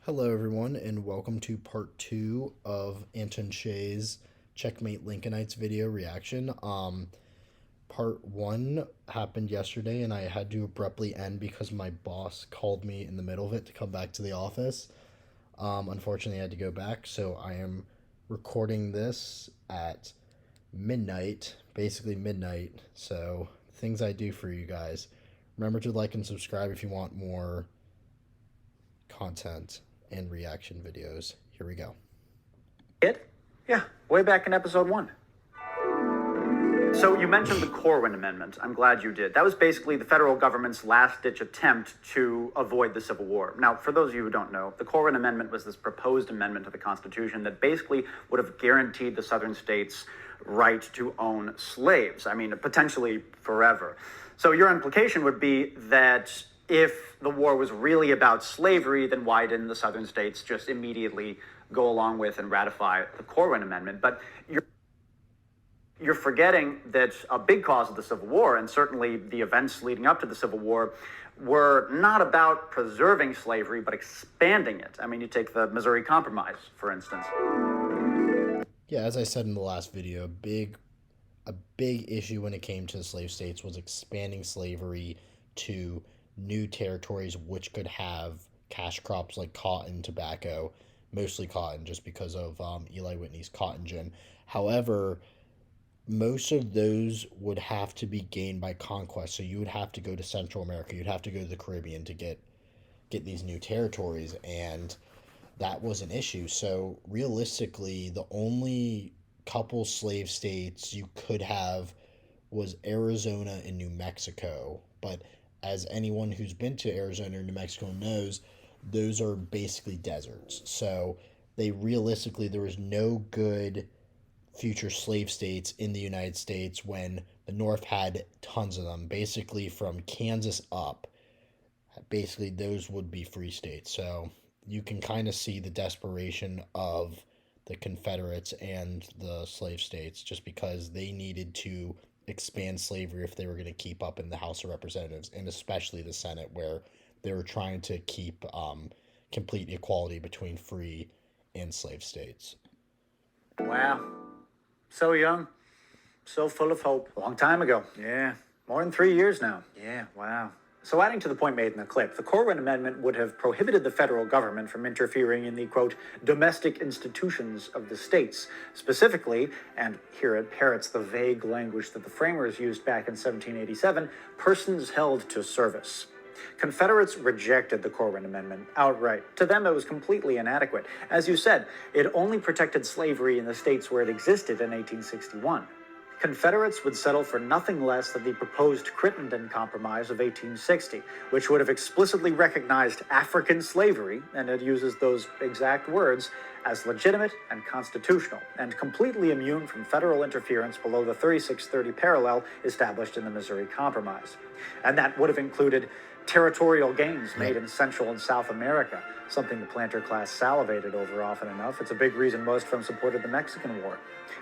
Hello, everyone, and welcome to part two of Atun Shei's Checkmate Lincolnites video reaction. Part one happened yesterday, and I had to abruptly end because my boss called me in the middle of it to come back to the office. Unfortunately, I had to go back, so I am recording this at midnight, basically midnight. So, things I do for you guys. Remember to like and subscribe if you want more content and reaction videos. Here we go. It? Yeah, way back in episode 1. So you mentioned the Corwin Amendment. I'm glad you did. That was basically the federal government's last-ditch attempt to avoid the Civil War. Now, for those of you who don't know, the Corwin Amendment was this proposed amendment to the Constitution that basically would have guaranteed the southern states right to own slaves. I mean, potentially forever. So your implication would be that if the war was really about slavery, then why didn't the southern states just immediately go along with and ratify the Corwin Amendment? But you're forgetting that a big cause of the Civil War, and certainly the events leading up to the Civil War, were not about preserving slavery, but expanding it. I mean, you take the Missouri Compromise, for instance. Yeah, as I said in the last video, a big issue when it came to the slave states was expanding slavery to new territories which could have cash crops like cotton, tobacco, mostly cotton just because of Eli Whitney's cotton gin. However, most of those would have to be gained by conquest. So you would have to go to Central America. You'd have to go to the Caribbean to get these new territories, and that was an issue. So realistically, the only couple slave states you could have was Arizona and New Mexico. But as anyone who's been to Arizona or New Mexico knows, those are basically deserts. So there was no good future slave states in the United States when the North had tons of them. Basically, from Kansas up, basically those would be free states. So you can kind of see the desperation of the Confederates and the slave states just because they needed to expand slavery if they were going to keep up in the House of Representatives and especially the Senate, where they were trying to keep complete equality between free and slave states. Wow. So young, so full of hope. A long time ago. Yeah, more than 3 years now. Yeah, wow. So adding to the point made in the clip, the Corwin Amendment would have prohibited the federal government from interfering in the, quote, domestic institutions of the states. Specifically, and here it parrots the vague language that the framers used back in 1787, persons held to service. Confederates rejected the Corwin Amendment outright. To them, it was completely inadequate. As you said, it only protected slavery in the states where it existed in 1861. Confederates would settle for nothing less than the proposed Crittenden Compromise of 1860, which would have explicitly recognized African slavery, and it uses those exact words, as legitimate and constitutional, and completely immune from federal interference below the 3630 parallel established in the Missouri Compromise. And that would have included territorial gains made in Central and South America, something the planter class salivated over often enough. It's a big reason most of them supported the Mexican War.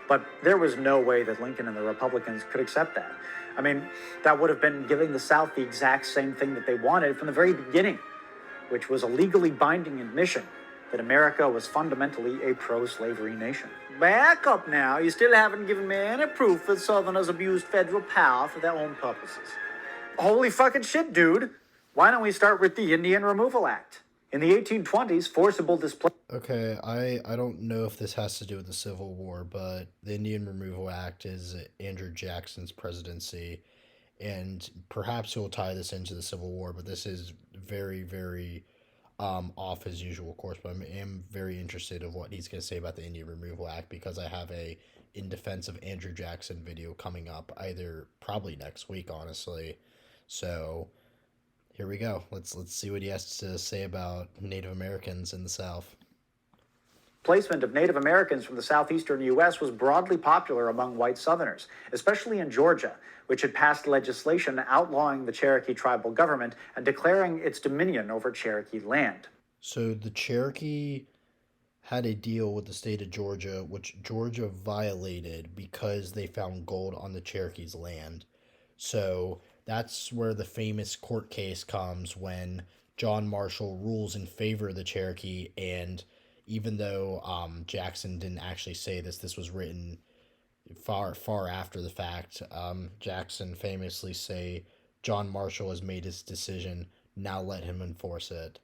But there was no way that Lincoln and the Republicans could accept that. I mean, that would have been giving the South the exact same thing that they wanted from the very beginning, which was a legally binding admission that America was fundamentally a pro-slavery nation. Back up now. You still haven't given me any proof that Southerners abused federal power for their own purposes. Holy fucking shit, dude. Why don't we start with the Indian Removal Act? In the 1820s, forcible displacement... Okay, I don't know if this has to do with the Civil War, but the Indian Removal Act is Andrew Jackson's presidency, and perhaps he'll tie this into the Civil War, but this is very, very off his usual course, but I am very interested of what he's going to say about the Indian Removal Act because I have a In Defense of Andrew Jackson video coming up probably next week, honestly. So here we go. Let's see what he has to say about Native Americans in the South. Placement of Native Americans from the southeastern U.S. was broadly popular among white Southerners, especially in Georgia, which had passed legislation outlawing the Cherokee tribal government and declaring its dominion over Cherokee land. So the Cherokee had a deal with the state of Georgia, which Georgia violated because they found gold on the Cherokee's land. So that's where the famous court case comes when John Marshall rules in favor of the Cherokee, and even though Jackson didn't actually say this, this was written far after the fact. Jackson famously say, John Marshall has made his decision, now let him enforce it.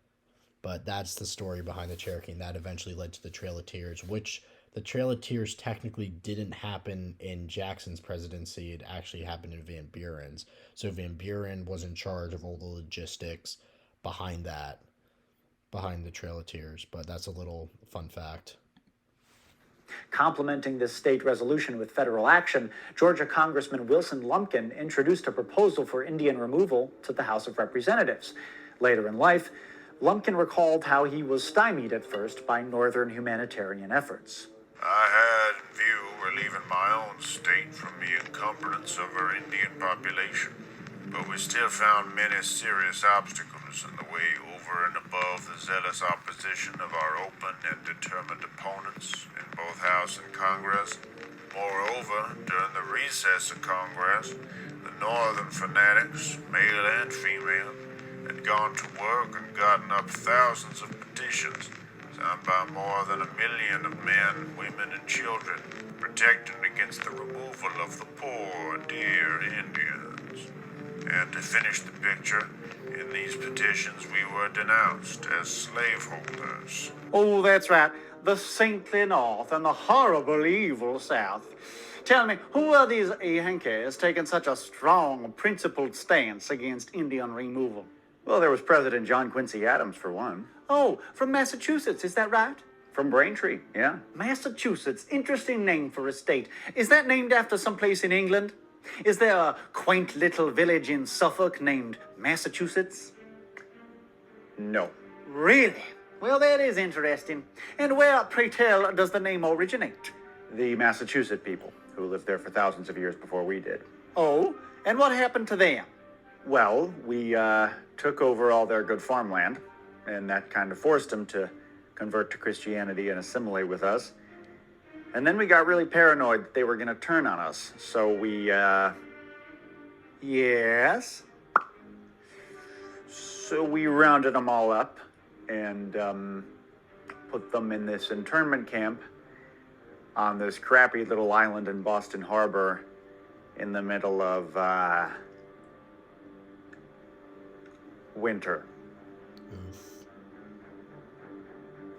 But that's the story behind the Cherokee, and that eventually led to the Trail of Tears, which the Trail of Tears technically didn't happen in Jackson's presidency. It actually happened in Van Buren's. So Van Buren was in charge of all the logistics behind that, behind the Trail of Tears. But that's a little fun fact. Complementing this state resolution with federal action, Georgia Congressman Wilson Lumpkin introduced a proposal for Indian removal to the House of Representatives. Later in life, Lumpkin recalled how he was stymied at first by Northern humanitarian efforts. I had in view relieving my own state from the encumbrance of our Indian population, but we still found many serious obstacles in the way over and above the zealous opposition of our open and determined opponents in both House and Congress. Moreover, during the recess of Congress, the Northern fanatics, male and female, had gone to work and gotten up thousands of petitions, signed by more than 1 million of men, women, and children, protecting against the removal of the poor, dear Indians. And to finish the picture, in these petitions we were denounced as slaveholders. Oh, that's right. The saintly North and the horrible evil South. Tell me, who are these Yankees taking such a strong, principled stance against Indian removal? Well, there was President John Quincy Adams, for one. Oh, from Massachusetts, is that right? From Braintree, yeah. Massachusetts, interesting name for a state. Is that named after some place in England? Is there a quaint little village in Suffolk named Massachusetts? No. Really? Well, that is interesting. And where, pray tell, does the name originate? The Massachusetts people, who lived there for thousands of years before we did. Oh? And what happened to them? Well, we took over all their good farmland, and that kind of forced them to convert to Christianity and assimilate with us. And then we got really paranoid that they were going to turn on us. So we, yes? So we rounded them all up and put them in this internment camp on this crappy little island in Boston Harbor in the middle of winter.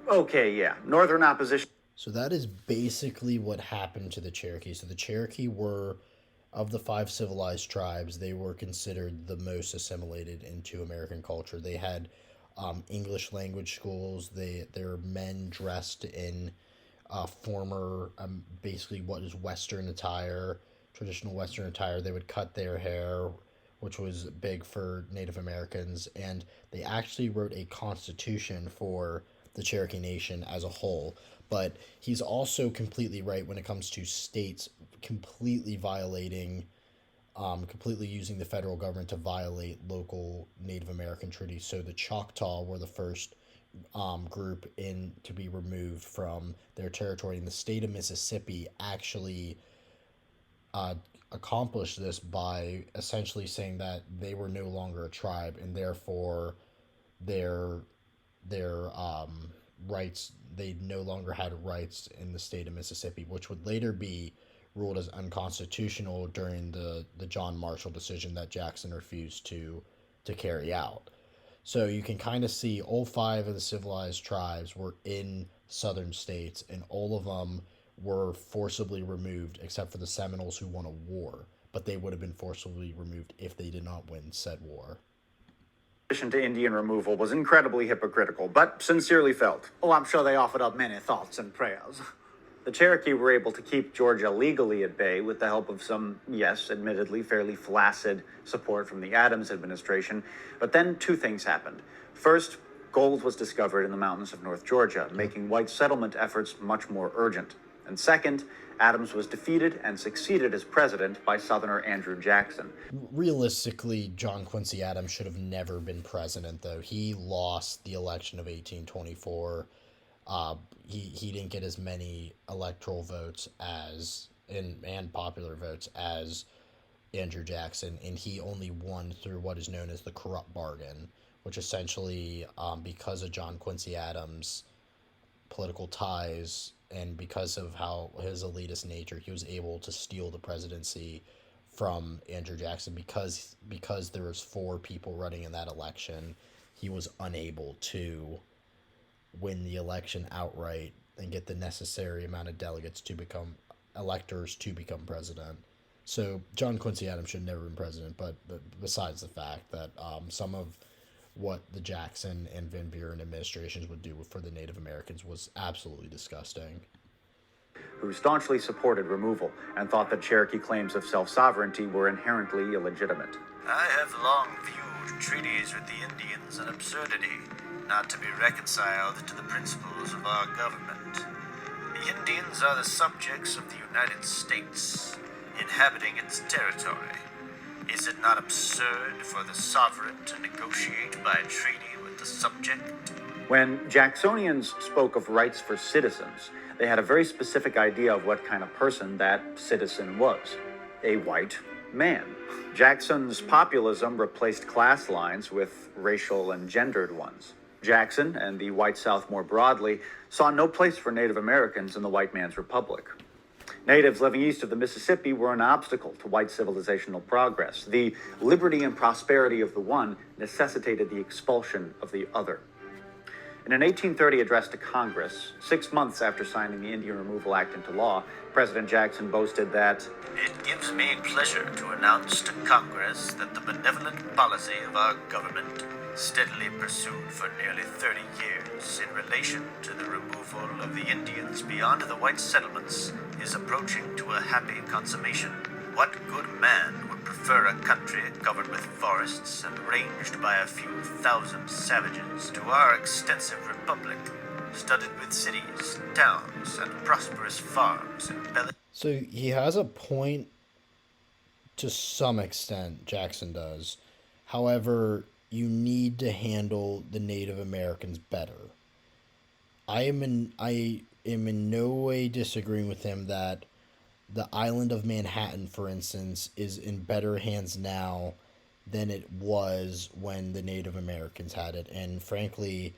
Okay, yeah. Northern opposition. So that is basically what happened to the Cherokee. So the Cherokee were, of the 5 civilized tribes, they were considered the most assimilated into American culture. They had English language schools. Their men dressed in former, basically what is Western attire, traditional Western attire. They would cut their hair, which was big for Native Americans. And they actually wrote a constitution for the Cherokee Nation as a whole. But he's also completely right when it comes to states completely violating, completely using the federal government to violate local Native American treaties. So the Choctaw were the first group to be removed from their territory. And the state of Mississippi actually accomplished this by essentially saying that they were no longer a tribe, and therefore their rights, they no longer had rights in the state of Mississippi, which would later be ruled as unconstitutional during the John Marshall decision that Jackson refused to carry out. So you can kind of see all 5 of the civilized tribes were in southern states, and all of them were forcibly removed except for the Seminoles, who won a war, but they would have been forcibly removed if they did not win said war. To Indian removal was incredibly hypocritical, but sincerely felt. Oh, I'm sure they offered up many thoughts and prayers. The Cherokee were able to keep Georgia legally at bay with the help of some, yes, admittedly fairly flaccid support from the Adams administration. But then 2 things happened. First, gold was discovered in the mountains of North Georgia, making white settlement efforts much more urgent. And second, Adams was defeated and succeeded as president by Southerner Andrew Jackson. Realistically, John Quincy Adams should have never been president, though. He lost the election of 1824. He didn't get as many electoral votes and popular votes as Andrew Jackson, and he only won through what is known as the corrupt bargain, which essentially, because of John Quincy Adams' political ties and because of how his elitist nature, he was able to steal the presidency from Andrew Jackson because there was 4 people running in that election. He was unable to win the election outright and get the necessary amount of delegates to become electors to become president. So John Quincy Adams should never have been president, but besides the fact that some of what the Jackson and Van Buren administrations would do for the Native Americans was absolutely disgusting. Who staunchly supported removal and thought that Cherokee claims of self-sovereignty were inherently illegitimate. I have long viewed treaties with the Indians an absurdity, not to be reconciled to the principles of our government. The Indians are the subjects of the United States, inhabiting its territory. Is it not absurd for the sovereign to negotiate by treaty with the subject? When Jacksonians spoke of rights for citizens, they had a very specific idea of what kind of person that citizen was: a white man. Jackson's populism replaced class lines with racial and gendered ones. Jackson, and the white South more broadly, saw no place for Native Americans in the white man's republic. Natives living east of the Mississippi were an obstacle to white civilizational progress. The liberty and prosperity of the one necessitated the expulsion of the other. In an 1830 address to Congress, 6 months after signing the Indian Removal Act into law, President Jackson boasted that, "It gives me pleasure to announce to Congress that the benevolent policy of our government, steadily pursued for nearly 30 years in relation to the removal of the Indians beyond the white settlements, is approaching to a happy consummation. What good man would prefer a country covered with forests and ranged by a few thousand savages to our extensive republic, studded with cities, towns, and prosperous farms embellished?" So he has a point to some extent, Jackson does. However, you need to handle the Native Americans better. I am in no way disagreeing with him that the island of Manhattan, for instance, is in better hands now than it was when the Native Americans had it. And frankly,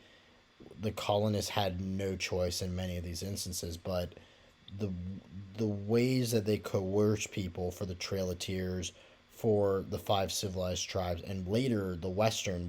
the colonists had no choice in many of these instances, but the ways that they coerced people for the Trail of Tears, for the 5 civilized tribes, and later the Western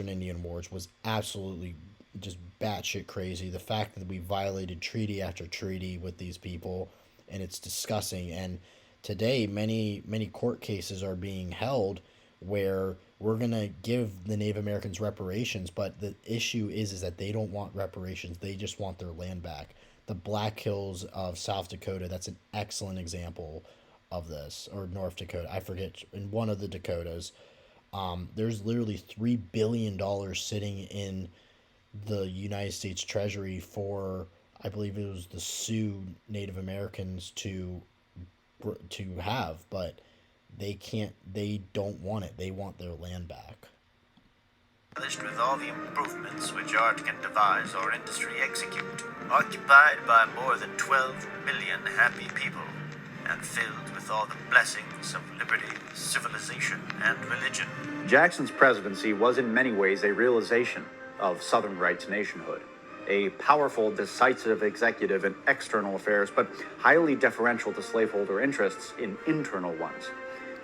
Indian Wars, was absolutely just batshit crazy. The fact that we violated treaty after treaty with these people, and it's disgusting. And today, many court cases are being held where we're gonna give the Native Americans reparations, but the issue is that they don't want reparations; they just want their land back. The Black Hills of South Dakota, that's an excellent example of this, or North Dakota, I forget, in one of the Dakotas. There's literally $3 billion sitting in the United States Treasury for, I believe it was the Sioux Native Americans to have, but they don't want it. They want their land back. With all the improvements which art can devise or industry execute, occupied by more than 12 million happy people, and filled with all the blessings of liberty, civilization, and religion. Jackson's presidency was in many ways a realization of Southern rights nationhood. A powerful, decisive executive in external affairs, but highly deferential to slaveholder interests in internal ones.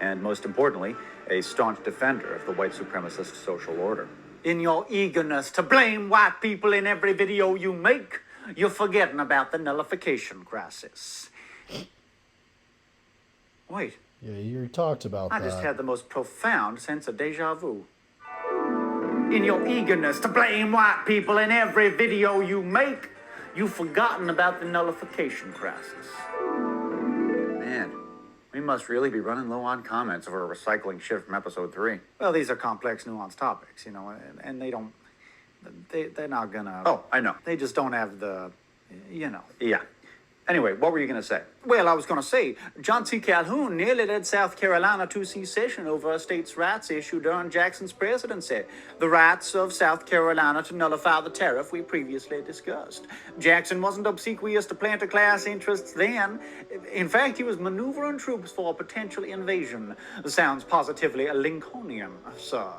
And most importantly, a staunch defender of the white supremacist social order. In your eagerness to blame white people in every video you make, you're forgetting about the nullification crisis. Wait. Yeah, you talked about that. I just had the most profound sense of deja vu. In your eagerness to blame white people in every video you make, you've forgotten about the nullification crisis. Man, we must really be running low on comments for a recycling shift from episode 3. Well, these are complex, nuanced topics, and they're not gonna... Oh, I know. They just don't have the, Yeah. Anyway, what were you going to say? Well, I was going to say, John C. Calhoun nearly led South Carolina to secession over a states' rights issue during Jackson's presidency. The rights of South Carolina to nullify the tariff we previously discussed. Jackson wasn't obsequious to planter class interests then. In fact, he was maneuvering troops for a potential invasion. Sounds positively Lincolnian, sir.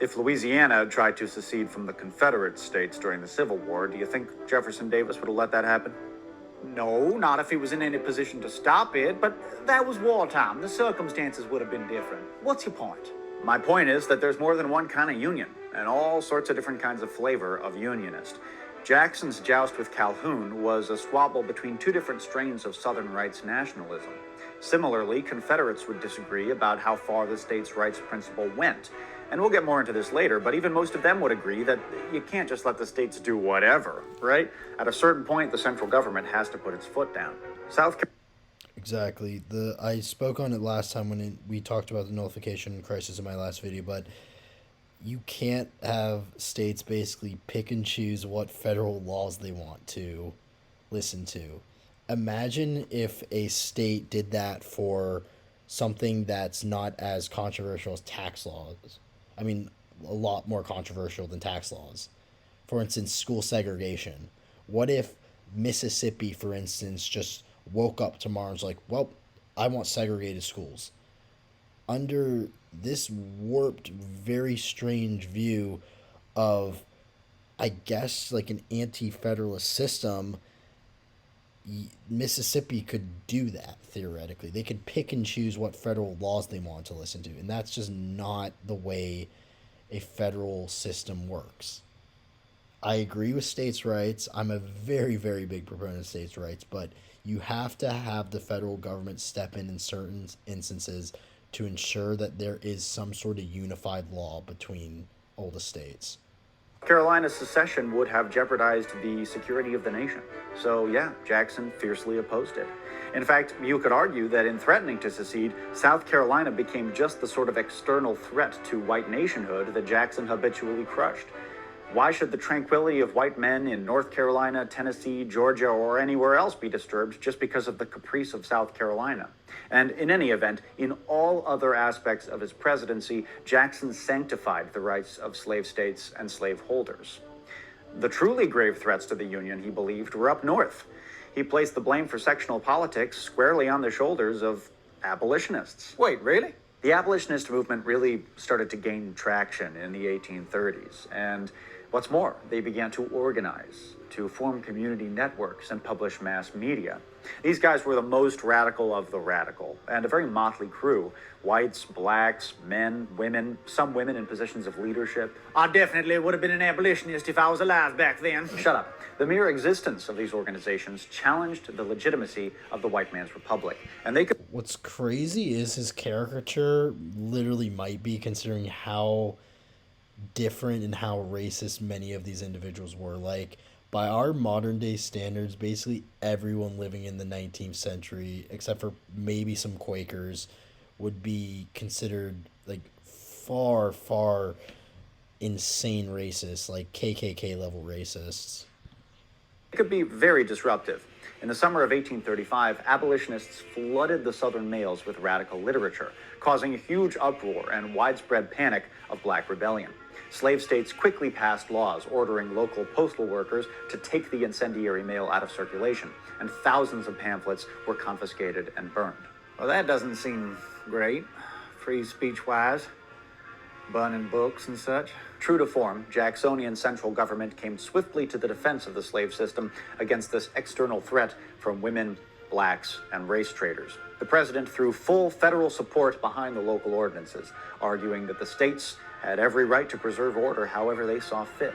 If Louisiana had tried to secede from the Confederate states during the Civil War, do you think Jefferson Davis would have let that happen? No, not if he was in any position to stop it, but that was wartime. The circumstances would have been different. What's your point? My point is that there's more than one kind of union, and all sorts of different kinds of flavor of unionist. Jackson's joust with Calhoun was a squabble between two different strains of Southern rights nationalism. Similarly, Confederates would disagree about how far the states' rights principle went. And we'll get more into this later, but even most of them would agree that you can't just let the states do whatever, right? At a certain point, the central government has to put its foot down. Exactly. I spoke on it last time when we talked about the nullification crisis in my last video, but you can't have states basically pick and choose what federal laws they want to listen to. Imagine if a state did that for something that's not as controversial as tax laws. I mean, a lot more controversial than tax laws. For instance, school segregation. What if Mississippi, for instance, just woke up tomorrow and was like, well, I want segregated schools? Under this warped, very strange view of, I guess, like an anti-federalist system, Mississippi could do that, theoretically. They could pick and choose what federal laws they want to listen to, and that's just not the way a federal system works. I agree with states' rights. I'm a very, very big proponent of states' rights, but you have to have the federal government step in certain instances to ensure that there is some sort of unified law between all the states. Carolina's secession would have jeopardized the security of the nation. So yeah, Jackson fiercely opposed it. In fact, you could argue that in threatening to secede, South Carolina became just the sort of external threat to white nationhood that Jackson habitually crushed. Why should the tranquility of white men in North Carolina, Tennessee, Georgia, or anywhere else be disturbed just because of the caprice of South Carolina? And in any event, in all other aspects of his presidency, Jackson sanctified the rights of slave states and slaveholders. The truly grave threats to the Union, he believed, were up north. He placed the blame for sectional politics squarely on the shoulders of abolitionists. Wait, really? The abolitionist movement really started to gain traction in the 1830s, and what's more, they began to organize, to form community networks and publish mass media. These guys were the most radical of the radical, and a very motley crew. Whites, blacks, men, women, some women in positions of leadership. I definitely would have been an abolitionist if I was alive back then. Shut up. The mere existence of these organizations challenged the legitimacy of the white man's republic, and they could... What's crazy is his caricature literally might be, considering how different and how racist many of these individuals were. Like, by our modern day standards, basically everyone living in the 19th century, except for maybe some Quakers, would be considered like far, far insane racists, like KKK level racists. It could be very disruptive. In the summer of 1835, abolitionists flooded the Southern mails with radical literature, causing a huge uproar and widespread panic of black rebellion. Slave states quickly passed laws ordering local postal workers to take the incendiary mail out of circulation, and thousands of pamphlets were confiscated and burned. Well, that doesn't seem great, free speech-wise, burning books and such. True to form, Jacksonian central government came swiftly to the defense of the slave system against this external threat from women, blacks, and race traders. The president threw full federal support behind the local ordinances, arguing that the states had every right to preserve order however they saw fit.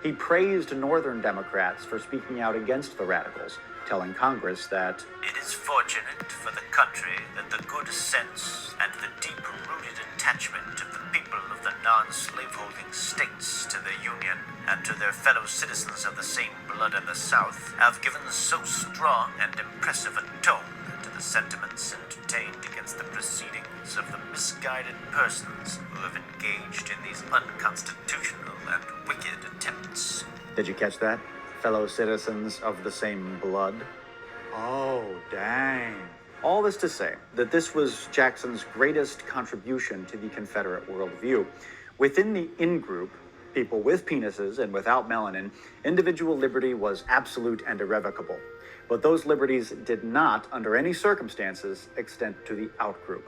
He praised Northern Democrats for speaking out against the radicals, telling Congress that it is fortunate for the country that the good sense and the deep-rooted attachment of the people of the non-slaveholding states to the Union and to their fellow citizens of the same blood in the South have given so strong and impressive a tone to the sentiments entertained against the proceedings of the misguided persons who have engaged in these unconstitutional and wicked attempts. Did you catch that? Fellow citizens of the same blood? Oh, dang. All this to say that this was Jackson's greatest contribution to the Confederate worldview. Within the in-group, people with penises and without melanin, individual liberty was absolute and irrevocable. But those liberties did not, under any circumstances, extend to the out-group.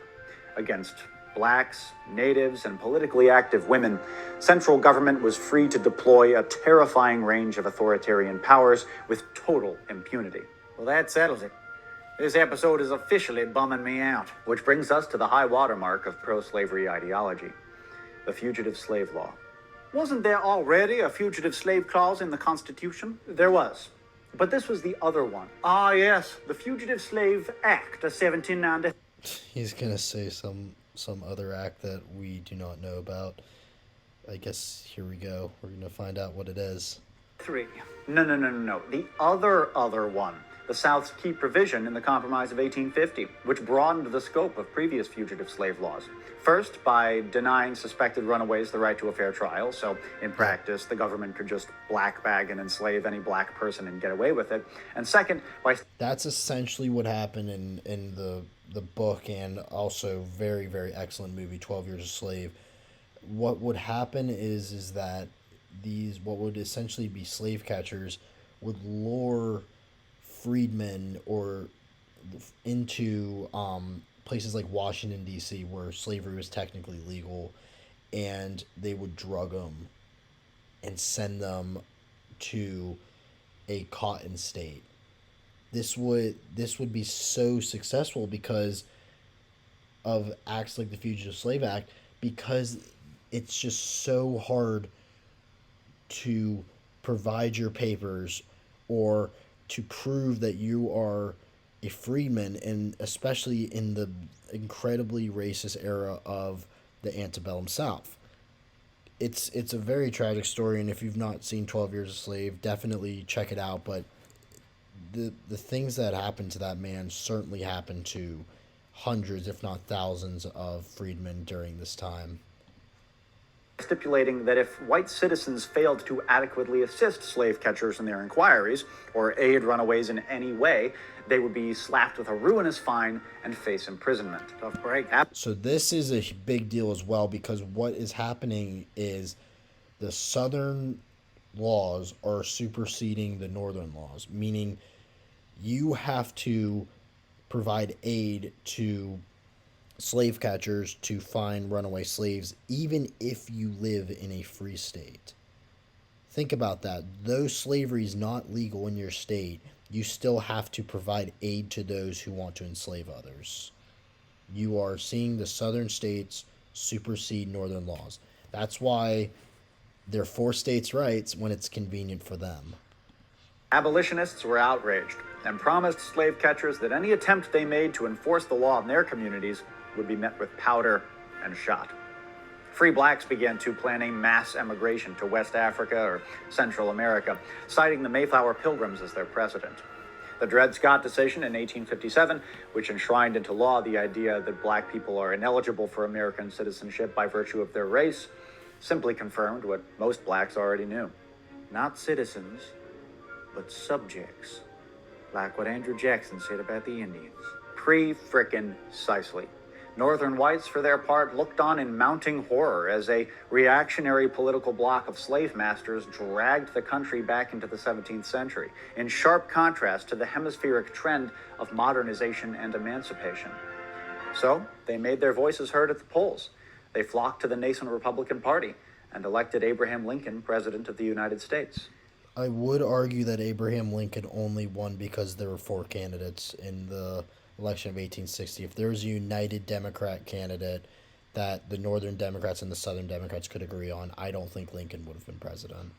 Against blacks, natives, and politically active women, central government was free to deploy a terrifying range of authoritarian powers with total impunity. Well, that settles it. This episode is officially bumming me out. Which brings us to the high watermark of pro-slavery ideology, the fugitive slave law. Wasn't there already a fugitive slave clause in the Constitution? There was. But this was the other one. Ah, yes, the Fugitive Slave Act of 1790. He's gonna say some other act that we do not know about. I guess here we go. We're gonna find out what it is. No. The other one. The South's key provision in the Compromise of 1850, which broadened the scope of previous fugitive slave laws. First, by denying suspected runaways the right to a fair trial, so in practice, the government could just black bag and enslave any black person and get away with it. And second, by... That's essentially what happened in the book, and also very, very excellent movie, 12 Years a Slave. What would happen is that these, what would essentially be slave catchers, would lure freedmen or into places like Washington, D.C., where slavery was technically legal, and they would drug them and send them to a cotton state. This would be so successful because of acts like the Fugitive Slave Act, because it's just so hard to provide your papers or to prove that you are a freedman, and especially in the incredibly racist era of the antebellum South. It's a very tragic story, and if you've not seen 12 Years a Slave, definitely check it out. But the things that happened to that man certainly happened to hundreds, if not thousands, of freedmen during this time. Stipulating that if white citizens failed to adequately assist slave catchers in their inquiries or aid runaways in any way, they would be slapped with a ruinous fine and face imprisonment. Tough break. So this is a big deal as well, because what is happening is the Southern laws are superseding the Northern laws, meaning you have to provide aid to slave catchers to find runaway slaves, even if you live in a free state. Think about that. Though slavery is not legal in your state, you still have to provide aid to those who want to enslave others. You are seeing the southern states supersede northern laws. That's why they're for states' rights when it's convenient for them. Abolitionists were outraged and promised slave catchers that any attempt they made to enforce the law in their communities would be met with powder and shot. Free blacks began to plan a mass emigration to West Africa or Central America, citing the Mayflower Pilgrims as their precedent. The Dred Scott decision in 1857, which enshrined into law the idea that black people are ineligible for American citizenship by virtue of their race, simply confirmed what most blacks already knew. Not citizens, but subjects. Like what Andrew Jackson said about the Indians. Pre-frickin-cisely. Northern whites, for their part, looked on in mounting horror as a reactionary political bloc of slave masters dragged the country back into the 17th century, in sharp contrast to the hemispheric trend of modernization and emancipation. So, they made their voices heard at the polls. They flocked to the nascent Republican Party and elected Abraham Lincoln president of the United States. I would argue that Abraham Lincoln only won because there were 4 candidates in the election of 1860. If there was a united Democrat candidate that the Northern Democrats and the Southern Democrats could agree on, I don't think Lincoln would have been president.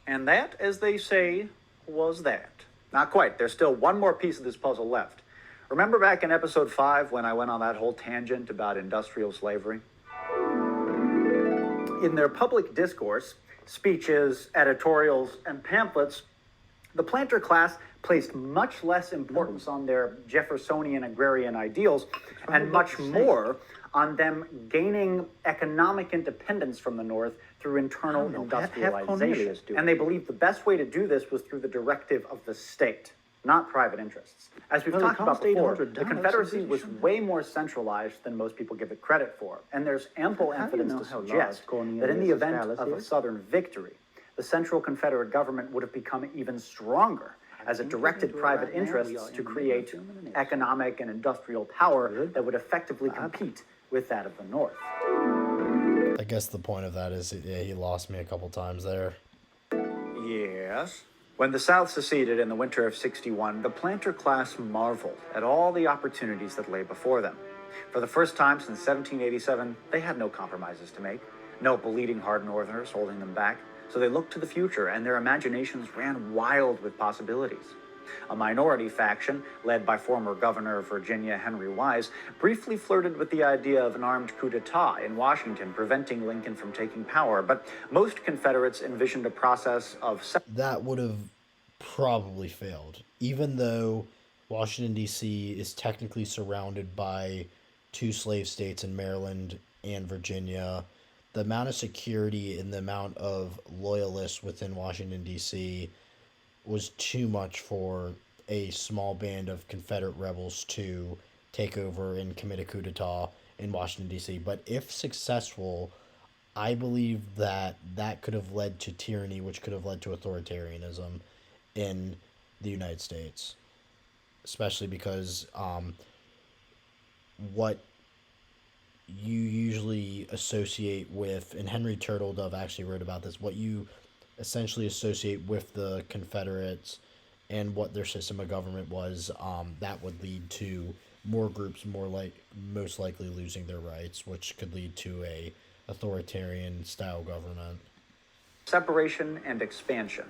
And that, as they say, was that. Not quite. There's still one more piece of this puzzle left. Remember back in episode 5 when I went on that whole tangent about industrial slavery? In their public discourse, speeches, editorials, and pamphlets, the planter class placed much less importance on their Jeffersonian agrarian ideals and much more on them gaining economic independence from the North through internal industrialization. And they believed the best way to do this was through the directive of the state, not private interests. As we've talked about before, the Confederacy was way more centralized than most people give it credit for. And there's ample evidence to suggest that in the event of a Southern victory, the central Confederate government would have become even stronger as it directed private interests to create economic and industrial power that would effectively compete with that of the North. I guess the point of that is, yeah, he lost me a couple times there. Yes. When the South seceded in the winter of '61, the planter class marveled at all the opportunities that lay before them. For the first time since 1787, they had no compromises to make, no bleeding heart Northerners holding them back, so they looked to the future and their imaginations ran wild with possibilities. A minority faction, led by former Governor of Virginia Henry Wise, briefly flirted with the idea of an armed coup d'etat in Washington, preventing Lincoln from taking power, but most Confederates envisioned a process of... That would have probably failed, even though Washington, D.C. is technically surrounded by 2 slave states in Maryland and Virginia. The amount of security and the amount of loyalists within Washington, D.C. was too much for a small band of Confederate rebels to take over and commit a coup d'etat in Washington, D.C. But if successful, I believe that that could have led to tyranny, which could have led to authoritarianism in the United States, especially because what you usually associate with, and Henry Turtledove actually wrote about this, what you essentially associate with the Confederates and what their system of government was, that would lead to more groups most likely losing their rights, which could lead to a authoritarian style government. Separation and expansion.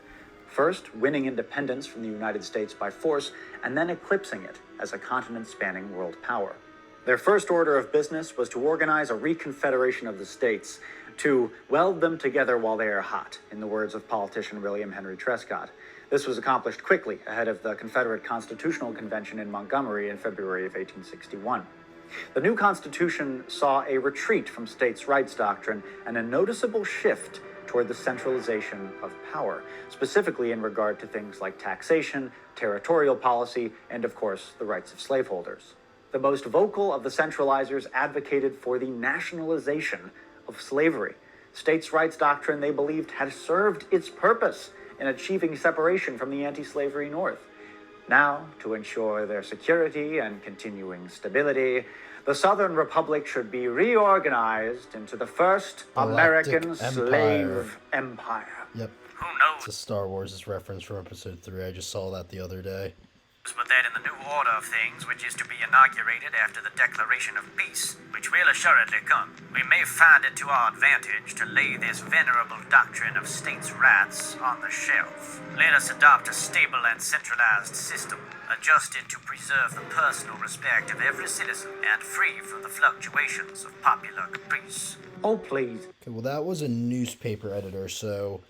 First, winning independence from the United States by force, and then eclipsing it as a continent-spanning world power. Their first order of business was to organize a reconfederation of the states, to weld them together while they are hot, in the words of politician William Henry Trescott. This was accomplished quickly ahead of the Confederate Constitutional Convention in Montgomery in February of 1861. The new Constitution saw a retreat from states' rights doctrine and a noticeable shift toward the centralization of power, specifically in regard to things like taxation, territorial policy, and of course, the rights of slaveholders. The most vocal of the centralizers advocated for the nationalization of slavery. States' rights doctrine, they believed, had served its purpose in achieving separation from the anti-slavery North. Now, to ensure their security and continuing stability, the Southern Republic should be reorganized into the first American slave empire. Yep. Who knows? It's a Star Wars reference from Episode 3. I just saw that the other day. But that in the new order of things, which is to be inaugurated after the declaration of peace, which will assuredly come, we may find it to our advantage to lay this venerable doctrine of states' rights on the shelf. Let us adopt a stable and centralized system, adjusted to preserve the personal respect of every citizen and free from the fluctuations of popular caprice. Oh, please. Okay, well, that was a newspaper editor, so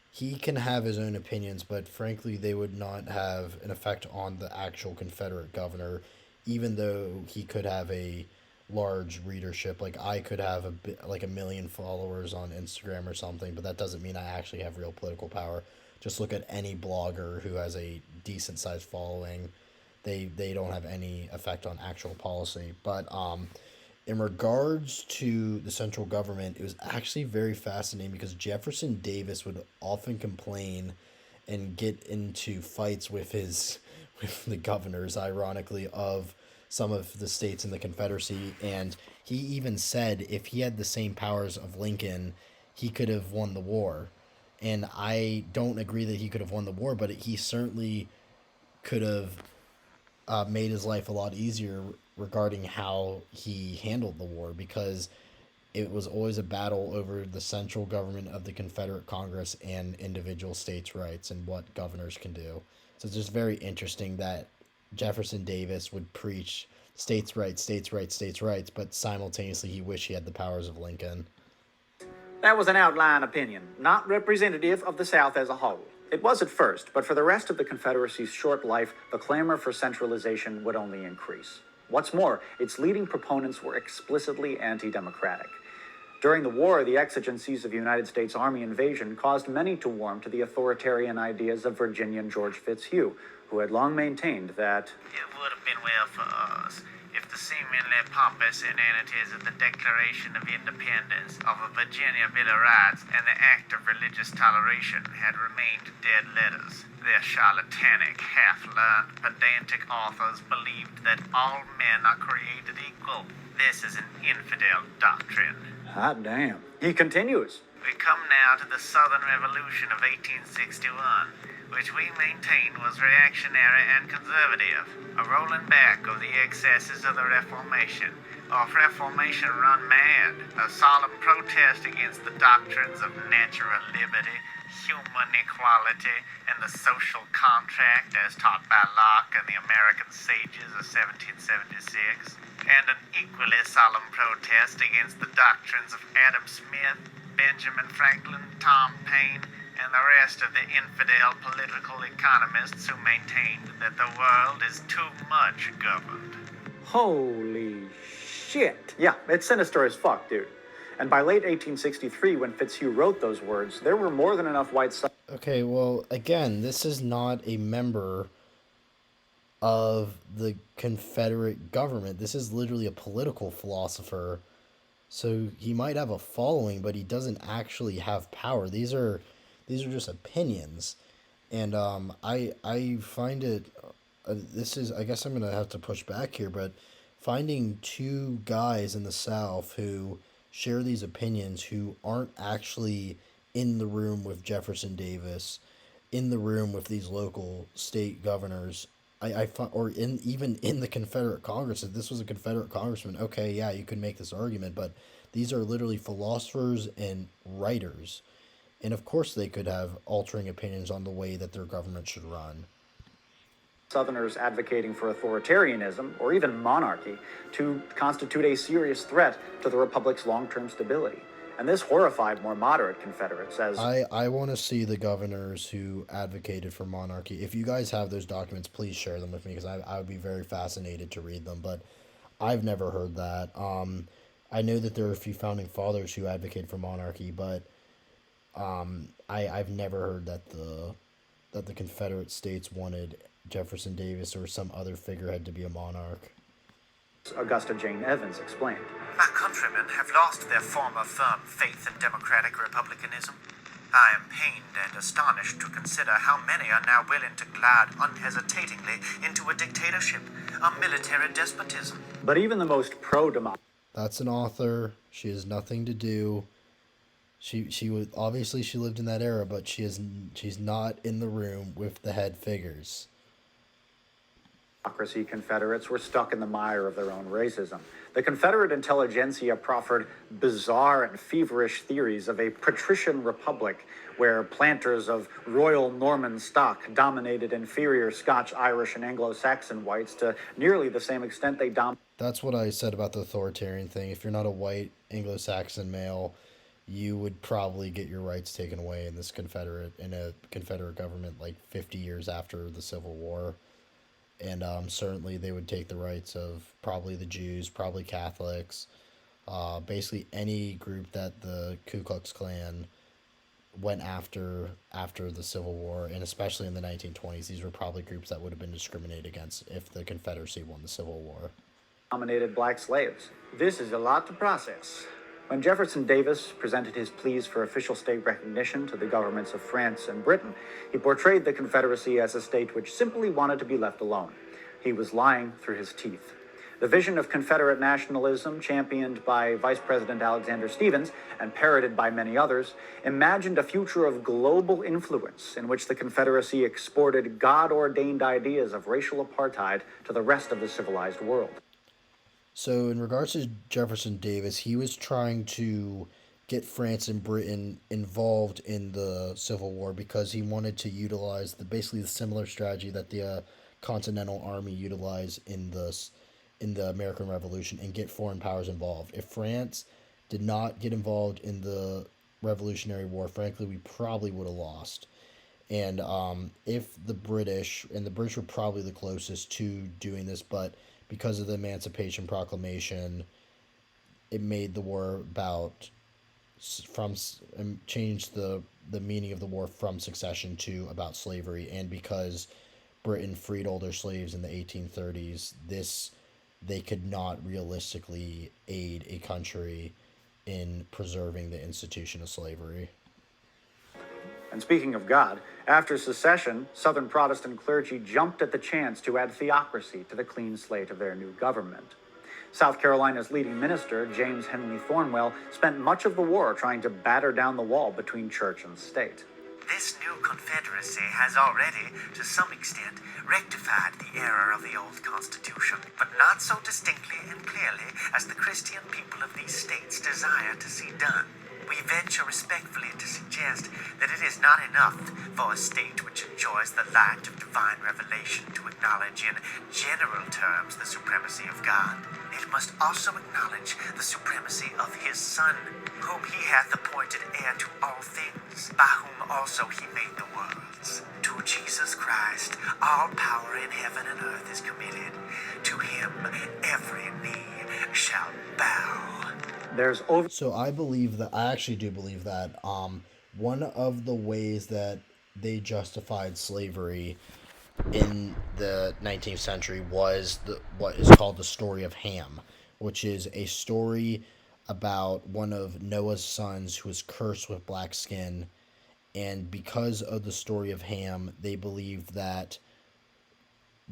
he can have his own opinions, but frankly, they would not have an effect on the actual Confederate governor, even though he could have a large readership. Like, I could have a million followers on Instagram or something, but that doesn't mean I actually have real political power. Just look at any blogger who has a decent-sized following. They don't have any effect on actual policy. But in regards to the central government, it was actually very fascinating because Jefferson Davis would often complain and get into fights with the governors, ironically, of some of the states in the Confederacy. And he even said if he had the same powers of Lincoln, he could have won the war. And I don't agree that he could have won the war, but he certainly could have made his life a lot easier regarding how he handled the war, because it was always a battle over the central government of the Confederate Congress and individual states' rights and what governors can do. So it's just very interesting that Jefferson Davis would preach states' rights, states' rights, states' rights, but simultaneously he wished he had the powers of Lincoln. That was an outline opinion, not representative of the South as a whole. It was at first, but for the rest of the Confederacy's short life, the clamor for centralization would only increase. What's more, its leading proponents were explicitly anti-democratic. During the war, the exigencies of United States Army invasion caused many to warm to the authoritarian ideas of Virginian George Fitzhugh, who had long maintained that It would have been well for us if the seemingly pompous inanities of the Declaration of Independence, of a Virginia Bill of Rights, and the Act of Religious Toleration had remained dead letters. Their charlatanic, half-learned, pedantic authors believed that all men are created equal, This is an infidel doctrine. Hot damn. He continues. We come now to the Southern Revolution of 1861, which we maintain was reactionary and conservative, a rolling back of the excesses of the Reformation, of Reformation run mad, a solemn protest against the doctrines of natural liberty, human equality, and the social contract as taught by Locke and the American sages of 1776, and an equally solemn protest against the doctrines of Adam Smith, Benjamin Franklin, Tom Paine, and the rest of the infidel political economists who maintained that the world is too much governed. Holy shit. Yeah, it's sinister as fuck, dude. And by late 1863, when Fitzhugh wrote those words, there were more than enough white Southerners. Okay, well, again, this is not a member of the Confederate government. This is literally a political philosopher. So he might have a following, but he doesn't actually have power. These are just opinions. And I find it I guess I'm going to have to push back here, but finding two guys in the South who share these opinions, who aren't actually in the room with Jefferson Davis, in the room with these local state governors, even in the Confederate Congress. If this was a Confederate congressman, okay, yeah, you could make this argument, but these are literally philosophers and writers. And of course they could have altering opinions on the way that their government should run. Southerners advocating for authoritarianism, or even monarchy, to constitute a serious threat to the Republic's long-term stability. And this horrified more moderate Confederates as... I want to see the governors who advocated for monarchy. If you guys have those documents, please share them with me, because I would be very fascinated to read them, but I've never heard that. I know that there are a few founding fathers who advocated for monarchy, but I've never heard that the Confederate States wanted Jefferson Davis or some other figurehead to be a monarch. Augusta Jane Evans explained. My countrymen have lost their former firm faith in democratic republicanism. I am pained and astonished to consider how many are now willing to glide unhesitatingly into a dictatorship, a military despotism. But even the most pro-democracy... That's an author. She has nothing to do. She was obviously she lived in that era, but she's not in the room with the head figures. Confederates were stuck in the mire of their own racism. The Confederate intelligentsia proffered bizarre and feverish theories of a patrician republic where planters of royal Norman stock dominated inferior Scotch, Irish, and Anglo-Saxon whites to nearly the same extent they dominated. That's what I said about the authoritarian thing. If you're not a white Anglo-Saxon male, you would probably get your rights taken away in a Confederate government like 50 years after the Civil War. And certainly they would take the rights of probably the Jews, probably Catholics, basically any group that the Ku Klux Klan went after the Civil War, and especially in the 1920s. These were probably groups that would have been discriminated against if the Confederacy won the Civil War. Dominated black slaves. This is a lot to process. When Jefferson Davis presented his pleas for official state recognition to the governments of France and Britain, he portrayed the Confederacy as a state which simply wanted to be left alone. He was lying through his teeth. The vision of Confederate nationalism, championed by Vice President Alexander Stephens and parroted by many others, imagined a future of global influence in which the Confederacy exported God-ordained ideas of racial apartheid to the rest of the civilized world. So in regards to Jefferson Davis, he was trying to get France and Britain involved in the Civil War because he wanted to utilize basically the similar strategy that the Continental Army utilized in the American Revolution, and get foreign powers involved. If France did not get involved in the Revolutionary War, frankly, we probably would have lost. And if the British were probably the closest to doing this, but because of the Emancipation Proclamation, it made the war changed the meaning of the war from secession to about slavery. And because Britain freed all their slaves in the 1830s, they could not realistically aid a country in preserving the institution of slavery. And speaking of God, after secession, Southern Protestant clergy jumped at the chance to add theocracy to the clean slate of their new government. South Carolina's leading minister, James Henry Thornwell, spent much of the war trying to batter down the wall between church and state. This new Confederacy has already, to some extent, rectified the error of the old Constitution, but not so distinctly and clearly as the Christian people of these states desire to see done. We venture respectfully to suggest that it is not enough for a state which enjoys the light of divine revelation to acknowledge in general terms the supremacy of God. It must also acknowledge the supremacy of his Son, whom he hath appointed heir to all things, by whom also he made the worlds. To Jesus Christ, all power in heaven and earth is committed. To him every knee shall bow. So I actually do believe that one of the ways that they justified slavery in the 19th century was what is called the story of Ham, which is a story about one of Noah's sons who was cursed with black skin, and because of the story of Ham, they believe that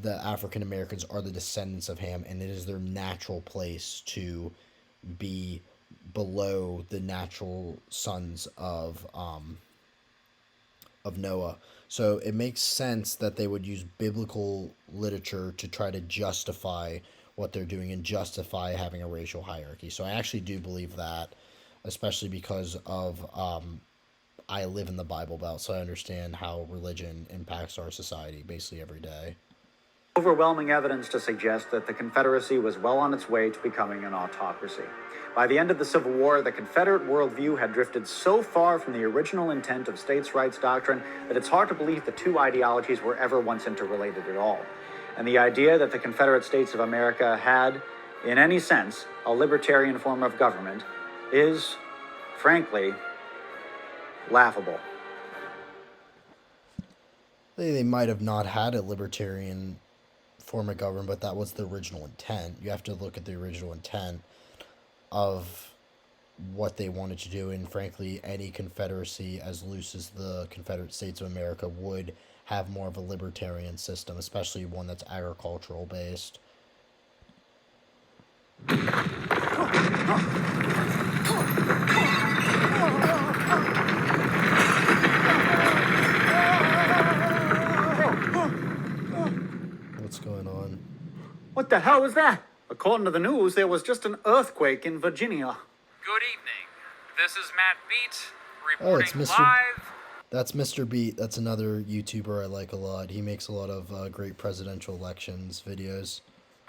the African Americans are the descendants of Ham, and it is their natural place to be below the natural sons of Noah. So it makes sense that they would use biblical literature to try to justify what they're doing and justify having a racial hierarchy. So I actually do believe that, especially because of I live in the Bible Belt, so I understand how religion impacts our society basically every day. Overwhelming evidence to suggest that the Confederacy was well on its way to becoming an autocracy. By the end of the Civil War, the Confederate worldview had drifted so far from the original intent of states' rights doctrine that it's hard to believe the two ideologies were ever once interrelated at all. And the idea that the Confederate States of America had, in any sense, a libertarian form of government is, frankly, laughable. They might have not had a libertarian form of government, but that was the original intent. You have to look at the original intent of what they wanted to do, and frankly, any confederacy as loose as the Confederate States of America would have more of a libertarian system, especially one that's agricultural based. What's going on? What the hell was that? According to the news, there was just an earthquake in Virginia. Good evening. This is Matt Beat, Oh, it's reporting Mr. live. That's Mr. Beat. That's another YouTuber I like a lot. He makes a lot of great presidential elections videos.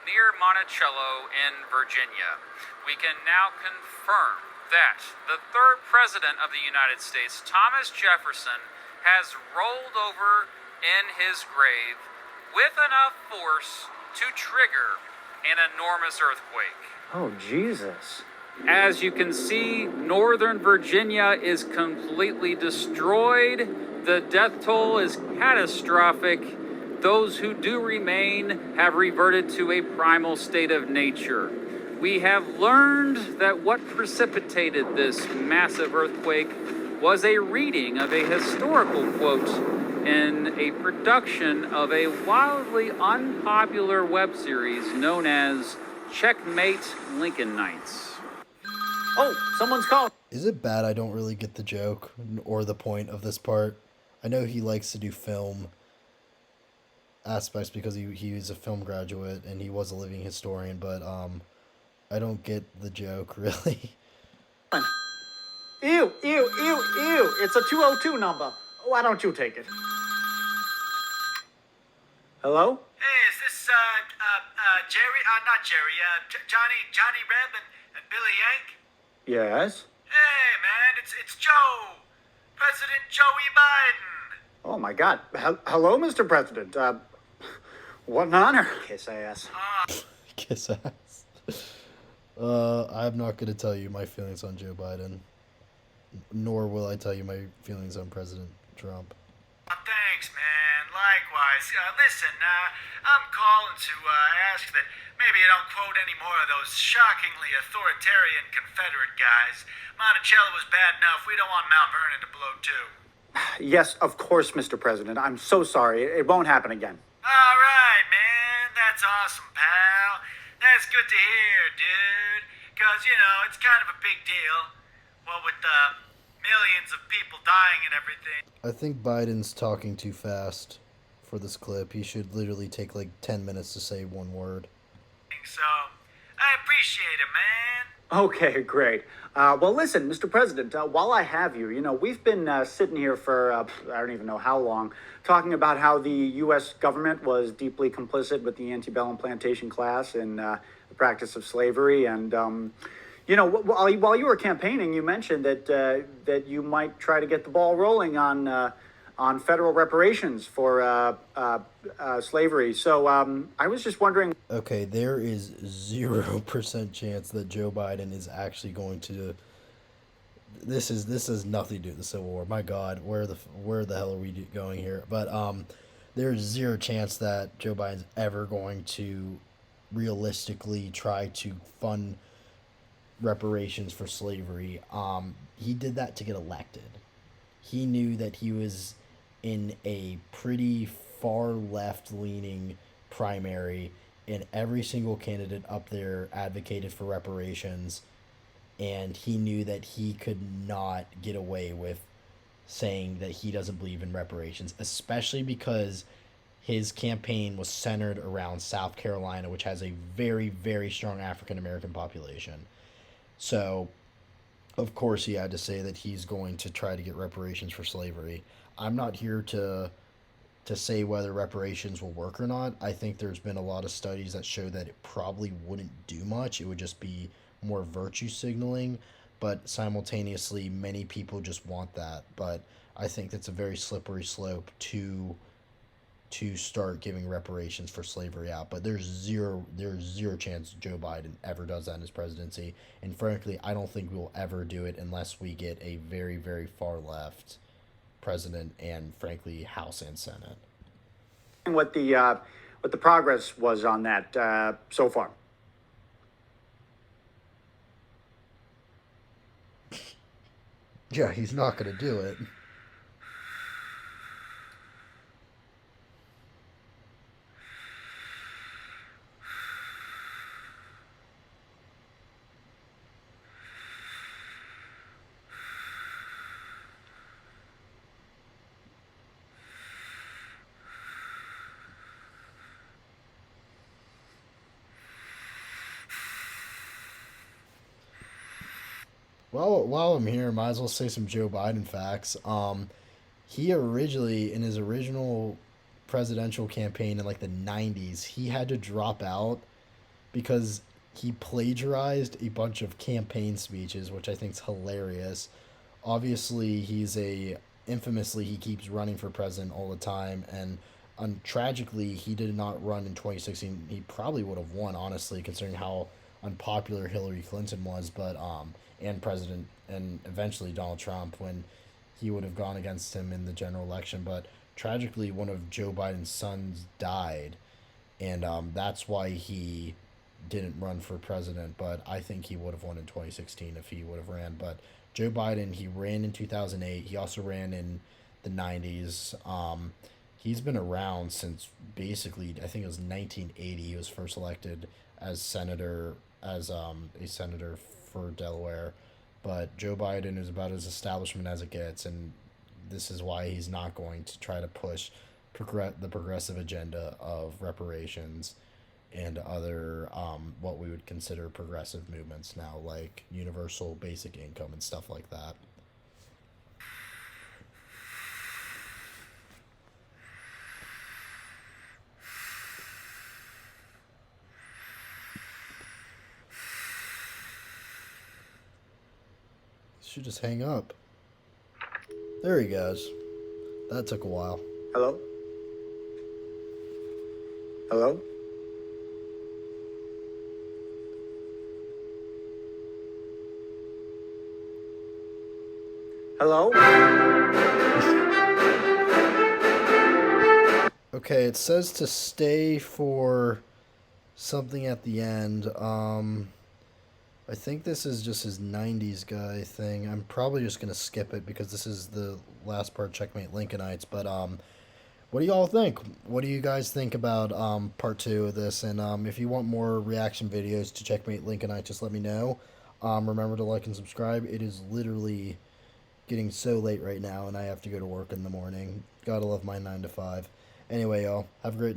Near Monticello in Virginia. We can now confirm that the third president of the United States, Thomas Jefferson, has rolled over in his grave with enough force to trigger an enormous earthquake. Oh, Jesus. As you can see, Northern Virginia is completely destroyed. The death toll is catastrophic. Those who do remain have reverted to a primal state of nature. We have learned that what precipitated this massive earthquake was a reading of a historical quote in a production of a wildly unpopular web series known as Checkmate Lincolnites. Oh, someone's calling. Is it bad I don't really get the joke or the point of this part? I know he likes to do film aspects because he was a film graduate and he was a living historian, but I don't get the joke really. Ew. It's a 202 number. Why don't you take it? Hello? Hey, is this, Jerry? Not Jerry, Johnny Reb and Billy Yank? Yes? Hey, man, it's Joe. President Joey Biden. Oh, my God. Hello, Mr. President. What an honor. Kiss ass. Kiss ass. I'm not going to tell you my feelings on Joe Biden, nor will I tell you my feelings on President Trump. Thanks, man. Likewise. Listen, I'm calling to ask that maybe you don't quote any more of those shockingly authoritarian Confederate guys. Monticello was bad enough. We don't want Mount Vernon to blow too. Yes, of course, Mr. President. I'm so sorry. It won't happen again. All right, man. That's awesome, pal. That's good to hear, dude. Because, it's kind of a big deal. Well, with the millions of people dying and everything. I think Biden's talking too fast for this clip. He should literally take like 10 minutes to say one word. So, I appreciate it, man. Okay, great. Well, listen, Mr. President, while I have you, we've been sitting here for I don't even know how long, talking about how the U.S. government was deeply complicit with the antebellum plantation class in the practice of slavery. And, while you were campaigning, you mentioned that you might try to get the ball rolling on federal reparations for slavery. So I was just wondering. Okay, there is 0% chance that Joe Biden is actually going to. This is nothing to do with the Civil War. My God, where the hell are we going here? But there's zero chance that Joe Biden's ever going to realistically try to fund reparations for slavery. He did that to get elected. He knew that he was in a pretty far left leaning primary, and every single candidate up there advocated for reparations, and he knew that he could not get away with saying that he doesn't believe in reparations, especially because his campaign was centered around South Carolina, which has a very, very strong African American population. So, of course, he had to say that he's going to try to get reparations for slavery. I'm not here to say whether reparations will work or not. I think there's been a lot of studies that show that it probably wouldn't do much. It would just be more virtue signaling, but simultaneously, many people just want that. But I think that's a very slippery slope to start giving reparations for slavery out. But there's zero chance Joe Biden ever does that in his presidency. And frankly, I don't think we'll ever do it unless we get a very, very far left president and frankly House and Senate. What the progress was on that so far. Yeah, he's not going to do it. Well, while I'm here, might as well say some Joe Biden facts. He originally, in his original presidential campaign in like the 90s, he had to drop out because he plagiarized a bunch of campaign speeches, which I think is hilarious. Obviously, infamously, he keeps running for president all the time, and tragically, he did not run in 2016. He probably would have won, honestly, considering how unpopular Hillary Clinton was, but and President and eventually Donald Trump when he would have gone against him in the general election. But tragically, one of Joe Biden's sons died, and that's why he didn't run for president. But I think he would have won in 2016 if he would have ran. But Joe Biden, he ran in 2008. He also ran in the 90s. He's been around since basically, I think it was 1980. He was first elected as a senator for Delaware. But Joe Biden is about as establishment as it gets, and this is why he's not going to try to push the progressive agenda of reparations and other what we would consider progressive movements now, like universal basic income and stuff like that. Should just hang up. There he goes. That took a while. Hello? Hello? Hello? Okay, it says to stay for something at the end. I think this is just his 90s guy thing. I'm probably just going to skip it because this is the last part, Checkmate Lincolnites. But what do y'all think? What do you guys think about part 2 of this? And if you want more reaction videos to Checkmate Lincolnite, just let me know. Remember to like and subscribe. It is literally getting so late right now, and I have to go to work in the morning. Gotta love my 9 to 5. Anyway, y'all, have a great night.